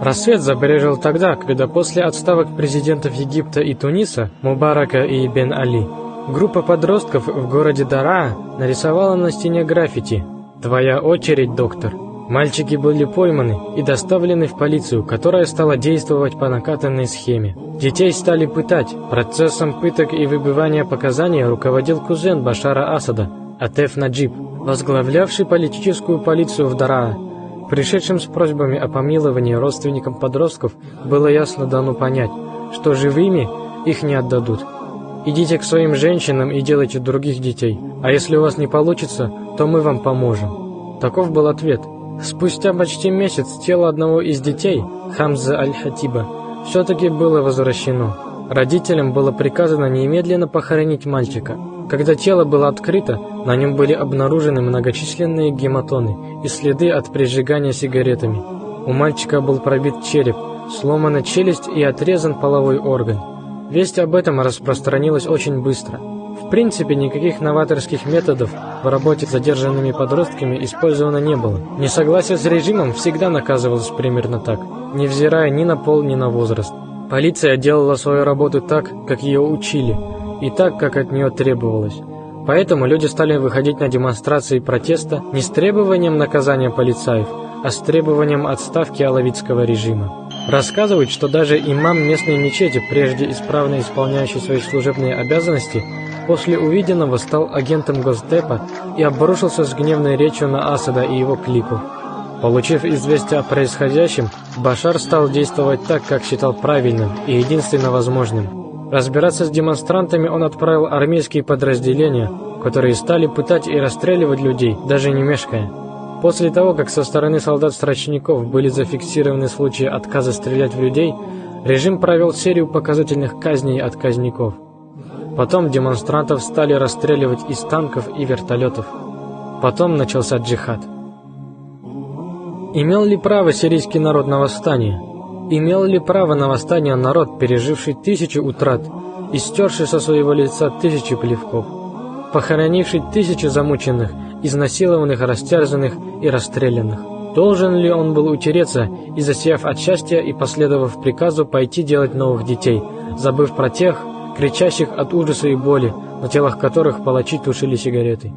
Рассвет забрежил тогда, когда после отставок президентов Египта и Туниса, Мубарака и Бен Али, группа подростков в городе Дараа нарисовала на стене граффити «Твоя очередь, доктор». Мальчики были пойманы и доставлены в полицию, которая стала действовать по накатанной схеме. Детей стали пытать. Процессом пыток и выбивания показаний руководил кузен Башара Асада, Атеф Наджиб, возглавлявший политическую полицию в Дараа. Пришедшим с просьбами о помиловании родственникам подростков было ясно дано понять, что живыми их не отдадут. Идите к своим женщинам и делайте других детей, а если у вас не получится, то мы вам поможем. Таков был ответ. Спустя почти месяц тело одного из детей, Хамза Аль-Хатиба, все-таки было возвращено. Родителям было приказано немедленно похоронить мальчика. Когда тело было открыто, на нем были обнаружены многочисленные гематомы и следы от прижигания сигаретами. У мальчика был пробит череп, сломана челюсть и отрезан половой орган. Весть об этом распространилась очень быстро. В принципе, никаких новаторских методов в работе с задержанными подростками использовано не было. Несогласие с режимом всегда наказывалось примерно так, невзирая ни на пол, ни на возраст. Полиция делала свою работу так, как ее учили, и так, как от нее требовалось. Поэтому люди стали выходить на демонстрации протеста не с требованием наказания полицаев, а с требованием отставки алавитского режима. Рассказывают, что даже имам местной мечети, прежде исправно исполняющий свои служебные обязанности, после увиденного стал агентом Госдепа и обрушился с гневной речью на Асада и его клику. Получив известие о происходящем, Башар стал действовать так, как считал правильным и единственно возможным. Разбираться с демонстрантами он отправил армейские подразделения, которые стали пытать и расстреливать людей, даже не мешкая. После того, как со стороны солдат-строчников были зафиксированы случаи отказа стрелять в людей, режим провел серию показательных казней отказников. Потом демонстрантов стали расстреливать из танков и вертолетов. Потом начался джихад. Имел ли право сирийский народ на восстание? Имел ли право на восстание народ, переживший 1000 утрат и стерший со своего лица 1000 плевков, похоронивший 1000 замученных, изнасилованных, растерзанных и расстрелянных? Должен ли он был утереться и, засияв от счастья и последовав приказу, пойти делать новых детей, забыв про тех, кричащих от ужаса и боли, на телах которых палачи тушили сигареты?